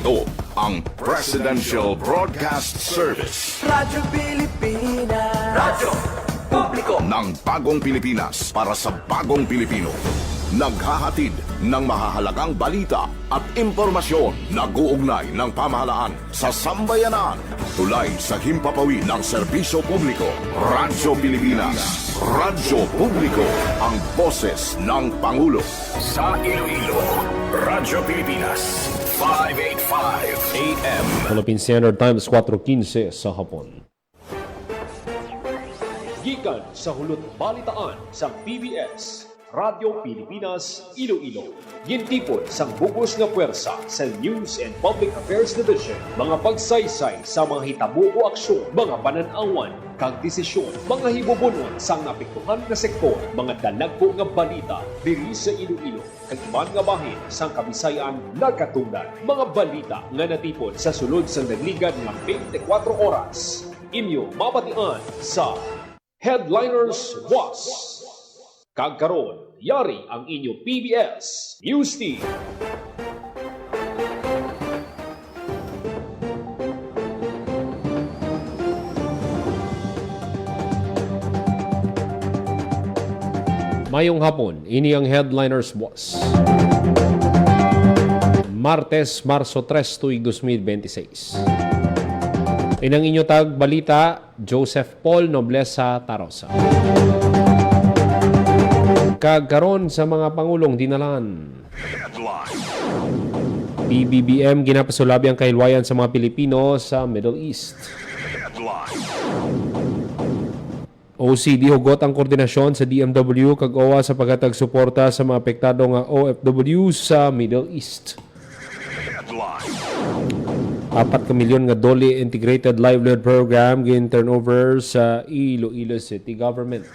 Ito ang Presidential Broadcast Service. Radyo Pilipinas. Radyo Publiko Ng bagong Pilipinas para sa bagong Pilipino. Naghahatid ng mahahalagang balita at impormasyon na guugnay ng pamahalaan sa sambayanan. Tulay sa himpapawid ng serbisyo publiko. Radyo Pilipinas. Radyo Publiko. Ang boses ng Pangulo. Sa Iloilo, Radyo Pilipinas. 585 AM. Philippine Standard Times 4:15 sa hapon. Gikan sa hulot balitaan sa PBS, Radyo Pilipinas, Iloilo. Gintipon sang bugos nga puwersa sa News and Public Affairs Division. Mga pagsaysay sa mga hitabo o aksyon, mga pananawan, kag desisyon, mga hibubunon sang napiktuhan nga sektor, mga dalagpo nga balita diri sa Iloilo, kag iban nga bahin sang Kabisayan nagkatungdan. Mga balita nga natipon sa sulod sang nagligan nga 24 oras. Inyo mabatian sa Headliners Was. Kagkaroon, yari ang inyo PBS News Team. Mayong hapon, ini ang Headliners Was. Martes, Marso 3, 2026. Inang inyo tag balita, Joseph Paul Noblesa Tarosa. Kagkaroon sa mga Pangulong dinalan. PBBM ginapasulabi ang kahilwayan sa mga Pilipino sa Middle East. OCD hugot ang koordinasyon sa DMW kag OWA sa paghatag suporta sa mga apektado nga OFW sa Middle East. 4 ka milyon nga doli Integrated Livelihood Program gin turnover sa Iloilo City Government.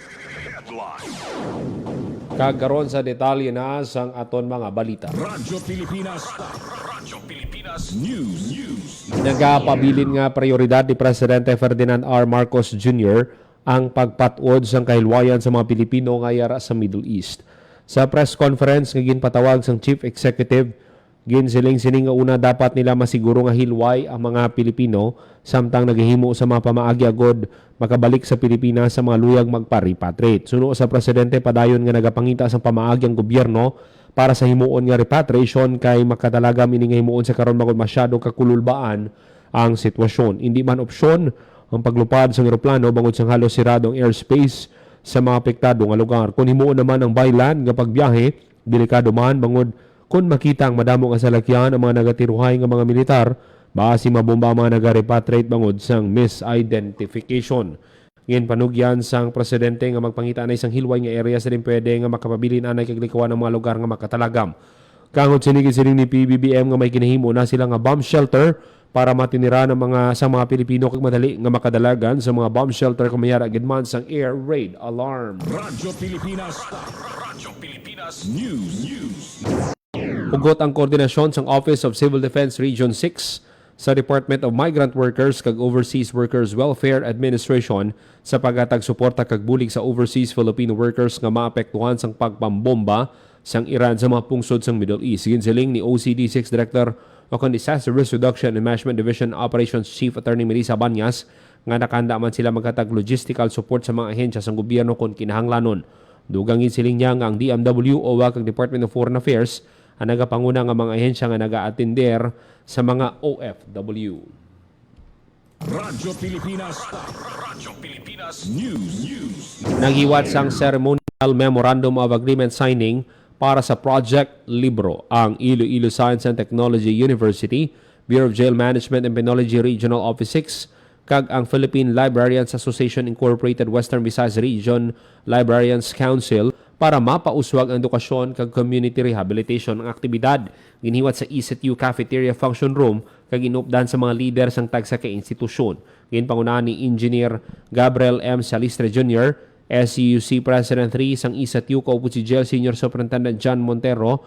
Kagkaroon sa detalye na sang aton mga balita. Radyo Pilipinas. Radyo Pilipinas News. Nagapabilin nga prioridad ni Presidente Ferdinand R. Marcos Jr. ang pagpatuod sang kahilwayan sa mga Pilipino nga yara sa Middle East. Sa press conference nga ginpatawag sang Chief Executive, ginsiling-sining nga una dapat nila masiguro nga hilway ang mga Pilipino samtang naghihimo sa mga pamaagi agod makabalik sa Pilipinas sa mga luyag magpa-repatriate. Suno sa presidente padayon nga nagapangita sa pamaagi ang gobyerno para sa himuon nga repatriation kay makatalagam ini nga himuon sa karon magod masyado kakululbaan ang sitwasyon. Hindi man opsyon ang paglupad sa eroplano bangod sang halos siradong airspace sa mga apektado nga lugar. Kung himuon naman ang byland nga pagbiyahe, delikado man bangod kung makita ang madamo nga salakyan ang mga nagatiruhay nga mga militar, basi mabomba ang mga nag-repatriate bangod sang misidentification. Ngayon panugyan sang presidente nga magpangita na isang hilway nga area sa din pwede nga makapabilin anay kaglikawan ng mga lugar nga makatalagam. Kangod sinigid-sining ni PBBM nga may kinahimo na sila nga bomb shelter para matinira ng mga Pilipino kag madali nga makadalagan sa mga bomb shelter kung mayara gidman sang air raid alarm. Radyo Pilipinas. Radyo Pilipinas News. Hugot ang koordinasyon sang Office of Civil Defense Region 6 sa Department of Migrant Workers kag Overseas Workers Welfare Administration sa paghatag suporta kag bulig sa overseas Filipino workers nga maapektuhan sang pagpambomba sang Iran sa mga pungsod sang Middle East. Ginsiling ni OCD 6 Director o Disaster Risk Reduction and Management Division Operations Chief Attorney Melissa Banyas nga nakahanda man sila maghatag logistical support sa mga ahensya sang gobyerno kung kinahanglanon. Dugang ginsiling niya nga ang DMW o kag Department of Foreign Affairs ang nagapanguna nga mga ahensya nga naga-atender sa mga OFW. Radyo Pilipinas. Radyo Pilipinas News. Naghiwat sang ceremonial memorandum of agreement signing para sa Project Libro ang Iloilo Science and Technology University, Bureau of Jail Management and Penology Regional Office 6, kag ang Philippine Librarians Association Incorporated Western Visayas Region Librarians Council para mapauswag ang edukasyon kag community rehabilitation ang aktibidad. Ginhiwat sa ECTU Cafeteria Function Room kag inupdan sa mga leader sang tagsa ka institusyon. Ginpangunahan ni Engineer Gabriel M. Salistre Jr., SCUC President 3 sang ECTU kaupo si Jail Senior Superintendent John Montero,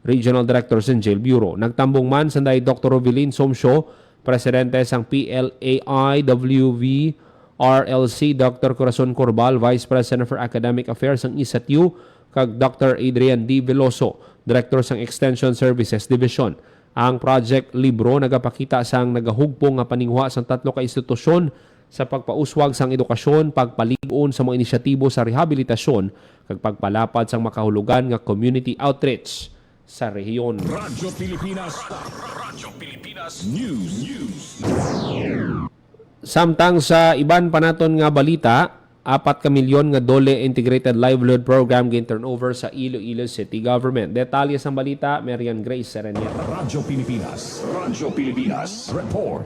Regional Director sa Jail Bureau. Nagtambong man sanday Dr. Rovelin Somsyo, Presidente sang PLAIWV RLC, Dr. Corazon Corbal, Vice President for Academic Affairs ng ECTU, kag Dr. Adrian D. Veloso, Director ng Extension Services Division. Ang project libro nagapakita sang nagahugpong nga paningwa sang 3 ka institusyon sa pagpauswag sang edukasyon, pagpaligon sa mga inisyatibo sa rehabilitasyon kag pagpalapad sang makahulugan nga community outreach sa rehiyon. Radyo Pilipinas News. Samtang sa iban pa naton nga balita, 4 ka milyon nga dole integrated livelihood program gin turnover sa Iloilo City Government. Detalye sa balita, Marian Grace Serenieta. Radyo Pilipinas Report.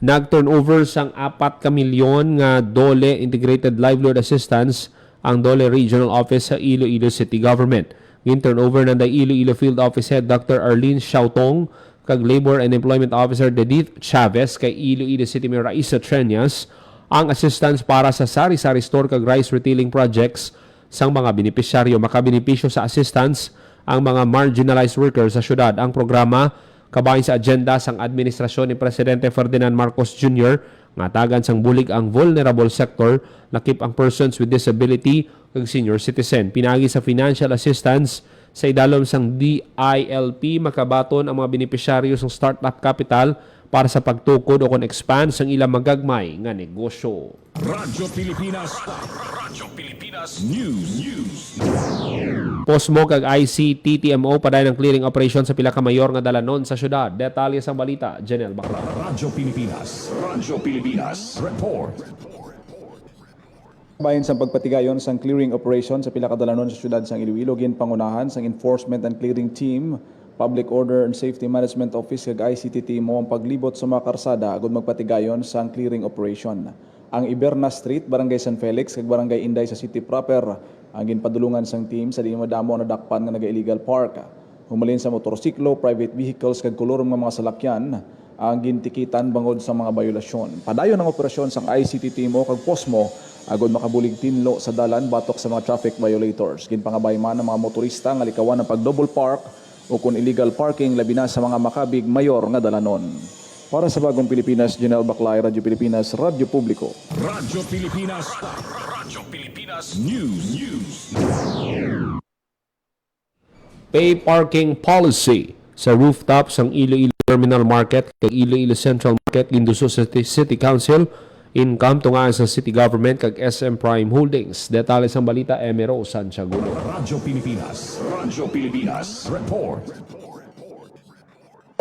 Nag-turnover sang 4 ka milyon nga dole integrated livelihood assistance ang Dole Regional Office sa Iloilo City Government. Gin-turnover ng Iloilo Field Office Head Dr. Arlene Xiaotong kag Labor and Employment Officer Dedith Chavez kay Iloilo City Mayor Raisa Treñas ang assistance para sa sari-sari store kag rice retailing projects sang mga benepisyaryo. Makabenepisyo sa assistance ang mga marginalized workers sa syudad. Ang programa kabahin sa agenda sang administrasyon ni Presidente Ferdinand Marcos Jr. nga tagan sang bulig ang vulnerable sector, lakip ang persons with disability kag senior citizen. Pinagi sa financial assistance sa idalom sang DILP makabaton ang mga benepisyaryo sang startup capital para sa pagtukod o kon expand sang ilang magagmay nga negosyo. Radyo Pilipinas News. Posmo kag ICTTMO paday ng clearing operation sa pila ka mayor nga dalanon sa syudad. Detalye sa balita, Janelle Baclaw. Radyo Pilipinas Report. Bahin sa pagpatigayon sang clearing operation sa pila ka dalanon sa syudad sang Iloilo, gin pangunahan sang Enforcement and Clearing Team, Public Order and Safety Management Office kag ICTT mo ang paglibot sa mga karsada agud magpatigayon sang clearing operation. Ang Iberna Street, Barangay San Felix kag Barangay Inday sa city proper ang ginpadulungan sang team sa di madamo na dakpan nga naga-illegal park. Humalin sa motorsiklo, private vehicles kag kolorom nga mga salakyan ang gintikitan bangod sa mga bayulasyon. Padayon ang operasyon sang ICTT mo kag Posmo agud makabulig tinlo sa dalan batok sa mga traffic violators. Ginpangabay man ang mga motorista nga likawan ng pag-double park o kung illegal parking labi na sa mga makabig mayor nga dalanon. Para sa Bagong Pilipinas, Janelle Baclay, Radyo Pilipinas, Radyo Publiko. Radyo Pilipinas News. Pay parking policy sa rooftops ng Iloilo Terminal Market kag Iloilo Central Market ginduso sa City Council income tunga sa City Government kag SM Prime Holdings. Detalye sa balita, Emero Santiagulo. Radyo Pilipinas Report.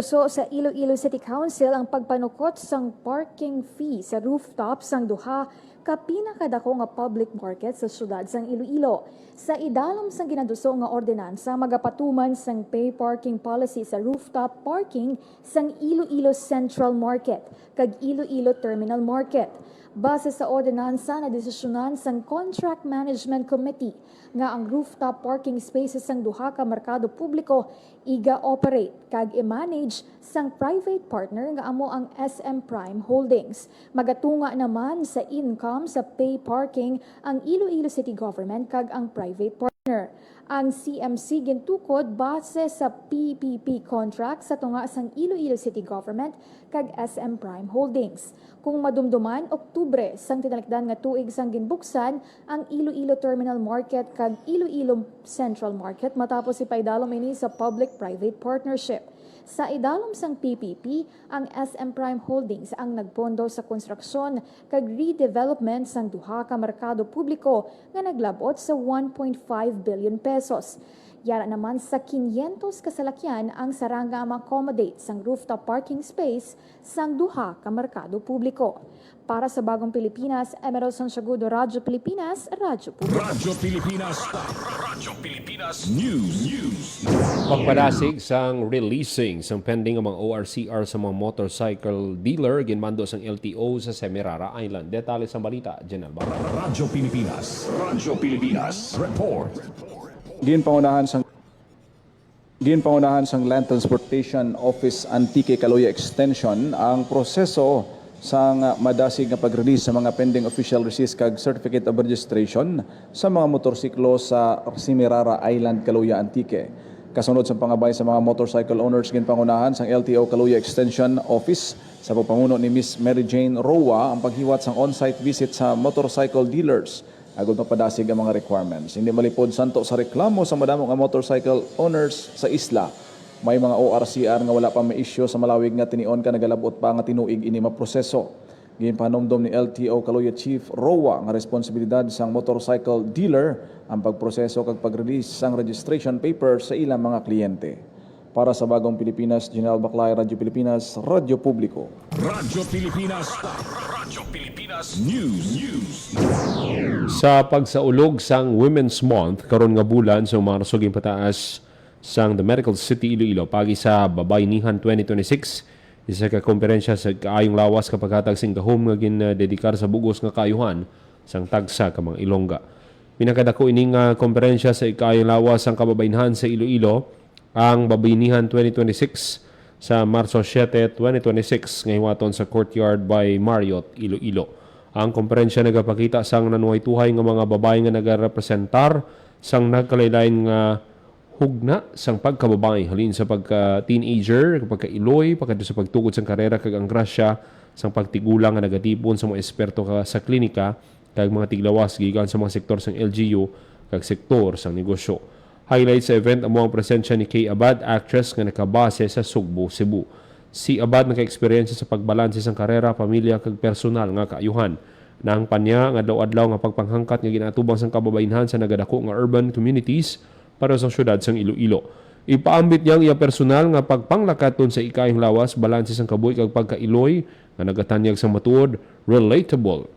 So sa Iloilo City Council ang pagpanukot sang parking fee sa rooftop sang duha ka pinakadako nga public market sa syudad sang Iloilo. Sa idalom sang ginaduso nga ordinansa magapatuman sang pay parking policy sa rooftop parking sang Iloilo Central Market kag Iloilo Terminal Market. Base sa ordinansa na desisyonan sang Contract Management Committee nga ang rooftop parking spaces sang duha ka merkado publiko iga-operate kag i-manage sang private partner nga amo ang SM Prime Holdings. Magatunga naman sa income sa pay parking ang Iloilo City Government kag ang private partner. Ang CMC gintukod base sa PPP contract sa tunga sang Iloilo City Government kag SM Prime Holdings. Kung madumduman, Oktubre sang tinalikdan nga tuig sang ginbuksan ang Iloilo Terminal Market kag Iloilo Central Market matapos ipaidalom ini sa public-private partnership. Sa idalom sang PPP, ang SM Prime Holdings ang nagpondo sa konstruksyon kag redevelopment sang duha ka merkado publiko nga naglabot sa 1.5 billion pesos. Yara naman sa 500 kasalakyan ang saranga ma-accommodate sang rooftop parking space sang duha ka merkado publiko. Para sa Bagong Pilipinas, Emerald Santiagudo, Radyo Pilipinas, Radyo Publiko. Radyo Pilipinas News. Pagpadasig sang releasing sang pending ang mga ORCR sa mga motorcycle dealer ginmando sang LTO sa Semirara Island. Detalye sa balita, Janelle Baclaw. Radyo Pilipinas Report. Ginpangunahan sang Land Transportation Office Antique Caloya Extension ang proseso sang madasig nga pag-release sa mga pending official receipts kag certificate of registration sa mga motorsiklo sa Semirara Island, Caloya Antique. Kasunod sa pangabay sa mga motorcycle owners ginpangunahan sang LTO Caloya Extension Office sa pagpamuno ni Miss Mary Jane Roa ang paghiwat sang on-site visit sa motorcycle dealers agud mapadasig ang mga requirements. Hindi malipod santo sa reklamo sa madamo nga motorcycle owners sa isla. May mga ORCR nga wala pa may issue sa malawig nga tinion ka nagalabot pa nga tinuig ini maproseso. Ginpanomdom ni LTO Kaluya Chief Rowa nga responsibilidad sang motorcycle dealer ang pagproseso kag pag-release sang registration paper sa ilang mga kliyente. Para sa Bagong Pilipinas, General Baclay, Radyo Pilipinas, Radyo Publiko. Radyo Pilipinas. Radyo Pilipinas News. Sa pagsaulog sang Women's Month karon nga bulan sa Marso pataas sang The Medical City Iloilo pagi sa Babaynihan 2026 isa ka komperensya sa kaayong lawas kapag hatag sing gahom nga ginedikar sa bugos nga kaayuhan sang tagsa ka mga Ilongga. Pinakadako ining komperensya sa kaayong lawas sang kababaynhan sa Iloilo ang Babaynihan 2026 sa Marso 7, 2026 ngayon sa Courtyard by Marriott, Iloilo. Ang komperensya nagapakita sang nanuhay-tuhay nga mga babae nga nagarepresentar sang nagkalaylain nga hugna sang pagkababae halin sa pagka-teenager, pagka-iloy, pagkadto sa pagtukod sang karera kag ang grasya sang pagtigulang nga nagatipon sa mga eksperto sa klinika kag mga tiglawas gikan sa mga sektor sang LGU kag sektor sang negosyo. Highlight sa event amo ang presensya ni Kay Abad, actress nga nakabase sa Sugbo, Cebu. Si Abad naka-eksperyensya sa pagbalanse sang karera, pamilya kag personal nga kaayuhan. Nang panya nga adlaw-adlaw nga pagpanghangkat nga ginatubang sang kababaynhan sa nagadako nga urban communities para sa syudad sang Iloilo. Ipaambit niyang iya personal nga pagpanglakaton sa ikayong lawas, balanse sang kabuhi kag pagkailoy nga nagatanyag sa matuod, relatable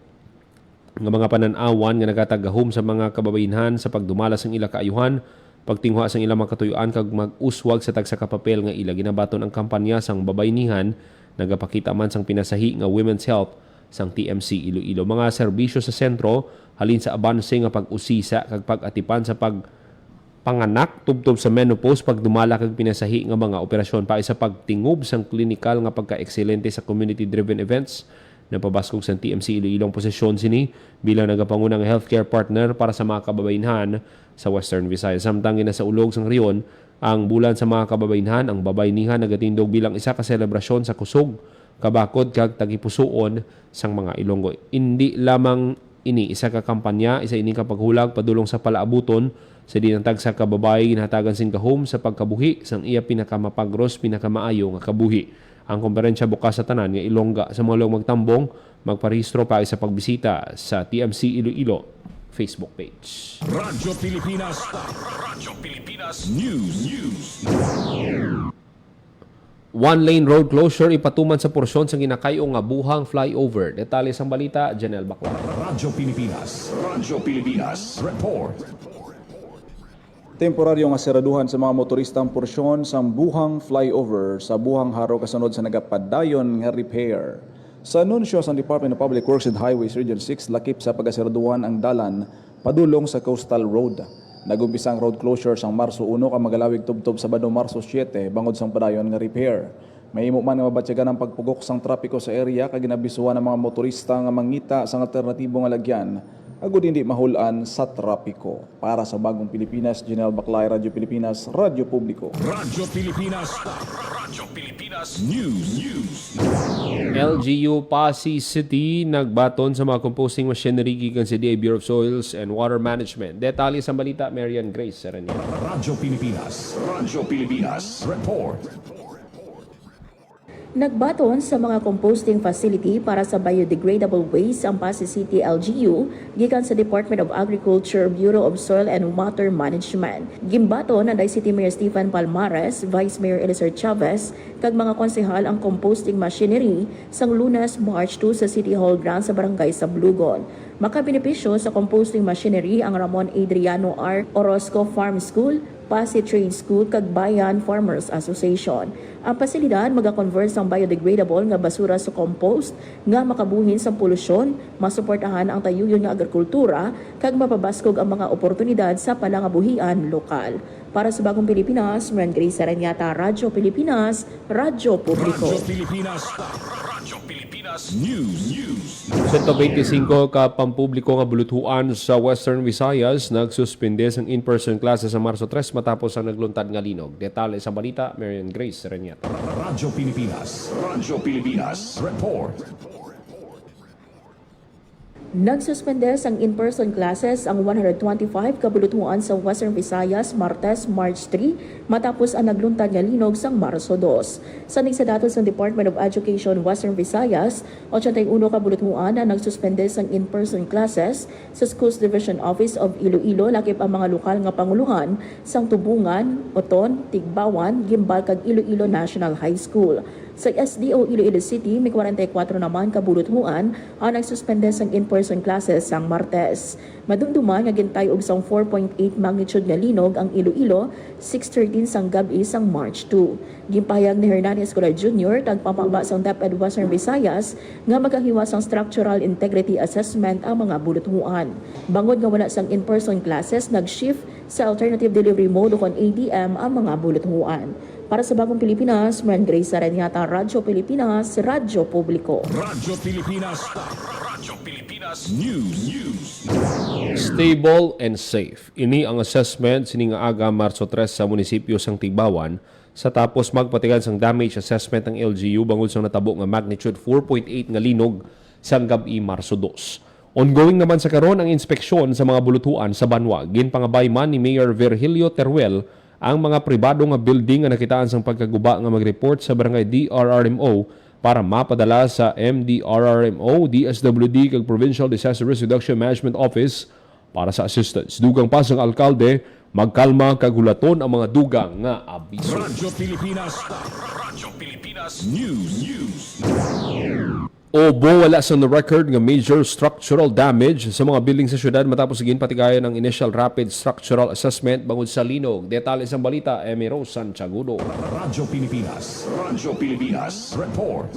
nga mga pananawan nga nagatagahom sa mga kababaynhan sa pagdumala sang ila kaayuhan, pagtinguha sang ilang makatuyuan kag mag-uswag sa tagsa ka papel nga ila ginabaton ang kampanya sang babaynihan nagapakita man sang pinasahi nga women's health sang TMC Iloilo. Mga serbisyo sa sentro halin sa abanse nga pag-usisa kag pag-atipan sa panganak tubtob sa menopause pagdumala kag pinasahi nga mga operasyon pa sa pagtingob sang klinikal nga pagka-ekscelente sa community-driven events na pabaskog sa TMC Iloilong posisyon sini bilang nagapangunang healthcare partner para sa mga kababaynhan sa Western Visayas. Samtang ginasaulog sang riyon ang bulan sa mga kababaynhan, ang babaynihan nagatindog bilang isa ka selebrasyon sa kusog, kabakod kag tagipusoon sang mga Ilonggo. Hindi lamang ini isa ka kampanya, isa ini ka paghulag padulong sa palaabuton sa dinantag sa kababae ginhatagan sing kahom sa pagkabuhi sang iya pinakamapagros, pinakamaayo nga kabuhi. Ang komperensya bukas sa tanan nga Ilongga sa mga magtambong magparehistro pa sa pagbisita sa TMC Iloilo Facebook page. Radyo Pilipinas. Radyo Pilipinas News. One-lane road closure ipatuman sa porsyon sa ginakayong nga buhang flyover. Detalye sang balita, Janelle Baclaw. Radyo Pilipinas. Radyo Pilipinas. Report. Temporaryo nga seraduhan sa mga motorista ang porsyon sa buhang flyover sa buhang haro kasunod sa nagapadayon nga repair. Sa anunsyo sa Department of Public Works and Highways Region 6, lakip sa pagaseraduhan ang dalan padulong sa Coastal Road. Nagumpisa ang road closure sang Marso 1 ka magalawig tubtob sa Sabado Marso 7 bangod sang padayon nga repair. May imo man nga mabatyagan ang pagpugok sang trapiko sa area kag ginabisuhan ng mga motorista nga mangita sang alternatibo nga lagyan agud hindi mahulan sa trapiko. Para sa Bagong Pilipinas, General Baclay, Radyo Pilipinas, Radyo Publiko. Radyo Pilipinas. Radyo Pilipinas News. LGU Pasig City nagbaton sa mga composting machinery gikan sa DA Bureau of Soils and Water Management. Detalye sa balita, Marian Grace Serenia. Radyo Pilipinas. Radyo Pilipinas. Report. Nagbaton sa mga composting facility para sa biodegradable waste ang Pasig City LGU gikan sa Department of Agriculture, Bureau of Soil and Water Management. Gimbaton na City Mayor Stephen Palmares, Vice Mayor Eliezer Chavez, kag mga konsehal ang composting machinery sang Lunes, March 2 sa City Hall grounds sa Barangay Sablugon. Makabenepisyo sa composting machinery ang Ramon Adriano R. Orozco Farm School, Pasig Trade School kag Bayan Farmers Association. Ang pasilidad maga-convert sang biodegradable nga basura sa compost nga makabuhin sa polusyon, masuportahan ang tayuyon nga agrikultura kag mapabaskog ang mga oportunidad sa palangabuhian lokal. Para sa Bagong Pilipinas, Marian Grace Saranyata, Radyo Pilipinas, Radyo Publiko. Radyo Pilipinas. Radyo Pilipinas News. 125 ka pampubliko nga buluthuan sa Western Visayas nagsuspende sang in-person classes sa Marso 3 matapos ang nagluntad nga linog. Detalye sa balita, Marian Grace Sereniat. Radyo Pilipinas. Radyo Pilipinas. Report. Nagsuspende ang in-person classes ang 125 kabulutuan sa Western Visayas Martes, March 3 matapos ang nagluntad nga linog sang Marso 2. Sanig sa datos ng Department of Education Western Visayas, 81 kabulutuan na nagsuspende ang in-person classes sa Schools Division Office of Iloilo lakip ang mga lokal nga panguluhan sang Tubungan, Oton, Tigbawan, Gimbal kag Iloilo National High School. Sa SDO Iloilo City, may 44 naman kabulutuan ang nagsuspende ang in-person classes sang Martes. Madumduman nga gintay og sang 4.8 magnitude nga linog ang Iloilo, 6:13 sang gabi sang March 2. Gimpahayag ni Hernandez Escolar Jr. tagpamaba sang DepEd Western Visayas nga magahiwas ang structural integrity assessment ang mga bulutuan. Bangod nga wala sang in-person classes, nag-shift sa alternative delivery mode o kon ADM ang mga bulutuan. Para sa Bagong Pilipinas, Maran Grace Aranyata, Radyo Pilipinas, Radyo Publiko. Radyo Pilipinas. Radyo Pilipinas News. Stable and safe. Ini ang assessment sining nga aga Marso 3 sa munisipyo sang Tigbawan sa tapos magpatigan sang damage assessment ng LGU bangod sang natabo nga magnitude 4.8 nga linog sang gabi Marso 2. Ongoing naman sa karon ang inspeksyon sa mga bulutuan sa Banwa. Ginpangabay man ni Mayor Virgilio Teruel ang mga pribado nga building nga nakitaan sang pagkaguba nga mag-report sa barangay DRRMO para mapadala sa MDRRMO, DSWD kag Provincial Disaster Risk Reduction Management Office para sa assistance. Dugang pa sang alkalde, magkalma kag hulaton ang mga dugang nga abiso. Radyo Pilipinas. Radyo Pilipinas News. Obo wala sa record nga major structural damage sa mga building sa syudad matapos ginpatigayon ang initial rapid structural assessment bangod sa linog. Detalye sa balita, Emiro Santiagudo. Radyo Pilipinas. Radyo Pilipinas. Report.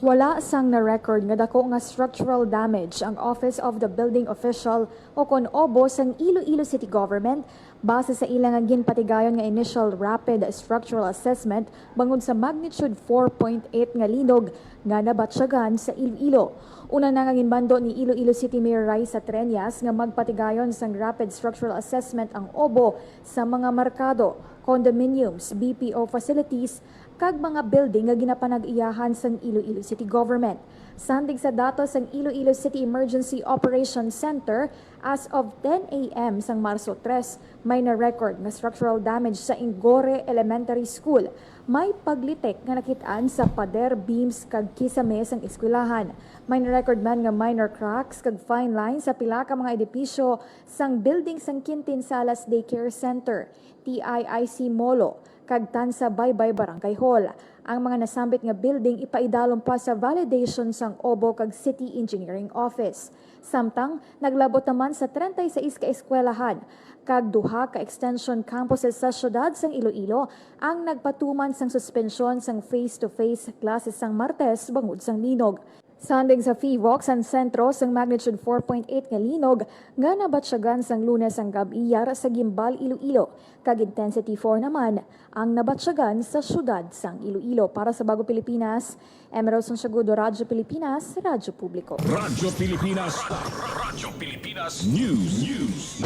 Wala sang na-record nga dako nga structural damage ang Office of the Building Official o kon OBO sang Iloilo City Government base sa ilang nga ginpatigayon nga initial rapid structural assessment bangod sa magnitude 4.8 nga linog nga nabatsyagan sa Iloilo. Una na nga ginbando ni Iloilo City Mayor Raisa Treñas nga magpatigayon sang rapid structural assessment ang OBO sa mga merkado, condominiums, BPO facilities kag mga building nga ginapanag-iyahan sang Iloilo City Government. Sandig sa datos sang Iloilo City Emergency Operations Center, as of 10 a.m. sang Marso 3, may na-record nga structural damage sa Ingore Elementary School. May paglitek nga nakitaan sa pader, beams kag kisame sang eskwelahan. May na-record man nga minor cracks kag fine lines sa pila ka mga edipisyo sang building sang Quintin Salas Daycare Center, TIIC Molo, kag Tansa Baybay Barangay Hall. Ang mga nasambit nga building ipaidalom pa sa validation sang OBO kag City Engineering Office. Samtang naglabot naman sa 36 ka eskwelahan kag duha ka extension campuses sa syudad sang Iloilo ang nagpatuman sang suspensyon sang face-to-face classes sang Martes bangod sang linog. Sandig sa FIVOC sang sentro sang magnitude 4.8 nga linog nga nabatsyagan sang Lunes ang gabiyar sa Gimbal, Iloilo. Kag intensity 4 naman ang nabatsyagan sa syudad sang Iloilo. Para sa Bago Pilipinas, Emiro Santiagudo, Radyo Pilipinas, Radyo Publiko. Radyo Pilipinas. Radyo Pilipinas News.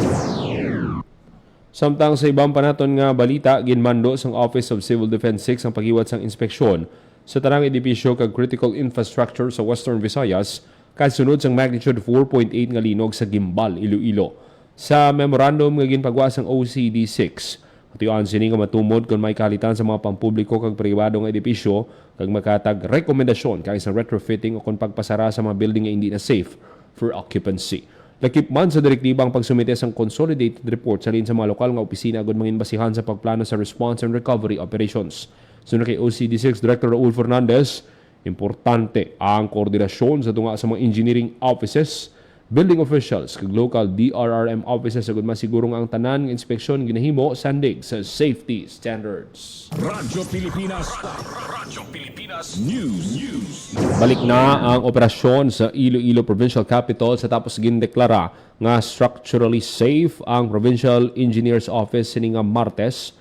Samtang sa ibang panaton nga balita, ginmando sang Office of Civil Defense 6 ang paghiwat sang inspeksyon sa tanang edipisyo kag critical infrastructure sa Western Visayas kasunod sang magnitude 4.8 nga linog sa Gimbal, Iloilo. Sa memorandum nga ginpagwa sang OCD-6, patiyoan sini nga matumod kung may kalitan sa mga pampubliko kag pribado nga edipisyo kag makatag rekomendasyon kay sa retrofitting o kung pagpasara sa mga building nga hindi na safe for occupancy. Lakip man sa direktibang pagsumite sang consolidated report sa lin sa mga lokal nga opisina agud mangin basihan sa pagplano sa response and recovery operations. Sunod kay OCD-6 Director Raul Fernandez, importante ang koordinasyon sa tunga sa mga engineering offices, building officials, kag local DRRM offices agud masigurong ang tanan nga inspeksyon ginahimo sandig sa safety standards. Radyo Pilipinas. Radyo Pilipinas News. Balik na ang operasyon sa Iloilo Provincial Capital sa tapos gindeklara nga structurally safe ang Provincial Engineers Office sininga Martes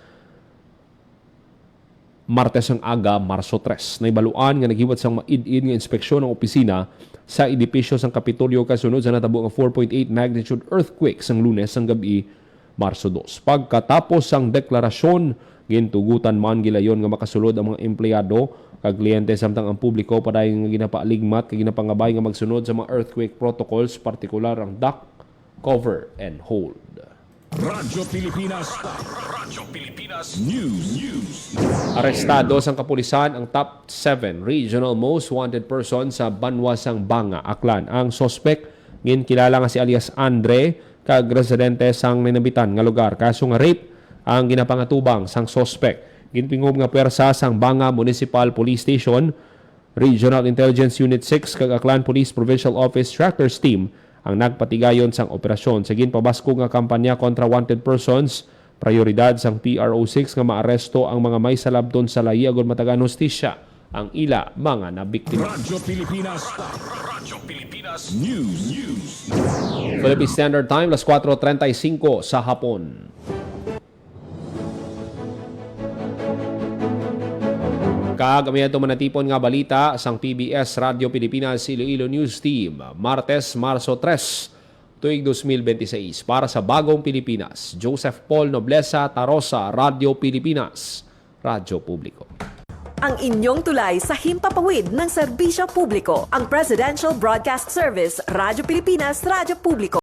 ang aga, Marso 3. Naibaluan nga naghiwat sang maid-id nga inspeksyon ng opisina sa edipisyo sang Kapitolyo kasunod sa natabo nga 4.8 magnitude earthquake sang Lunes ang gabi Marso 2. Pagkatapos ang deklarasyon, gintugutan man gilayon nga makasulod ang mga empleyado kag kliyente samtang ang publiko padayon nga ginapaaligmat kag ginapangabay nga magsunod sa mga earthquake protocols, partikular ang duck, cover and hold. Radyo Pilipinas. News. Arestado sang kapulisan ang top 7 regional most wanted person sa Banwasang Banga, Aklan. Ang sospek ginkilala nga si alias Andre kag residente sang ninabitan nga lugar. Kaso nga rape ang ginapangatubang sang sospek. Ginpingob nga pwersa sang Banga Municipal Police Station, Regional Intelligence Unit 6 kag Aklan Police Provincial Office Trackers Team ang nagpatigayon sang operasyon. Sa ginpabasko nga kampanya kontra wanted persons, prioridad sang PRO6 nga maaresto ang mga may salabton sa lahi agud matagan hustisya ang ila mga nabiktima. Radyo Pilipinas. News. Philippine Standard Time, las 4:35 sa hapon. Kagamihan manatipon nga balita sang PBS Radio Pilipinas Iloilo News Team, Martes, Marso 3, tuig 2026. Para sa Bagong Pilipinas, Joseph Paul Noblesa Tarosa, Radio Pilipinas, Radyo Publiko. Ang inyong tulay sa himpapawid ng serbisyo publiko, ang Presidential Broadcast Service, Radyo Pilipinas, Radyo Publiko.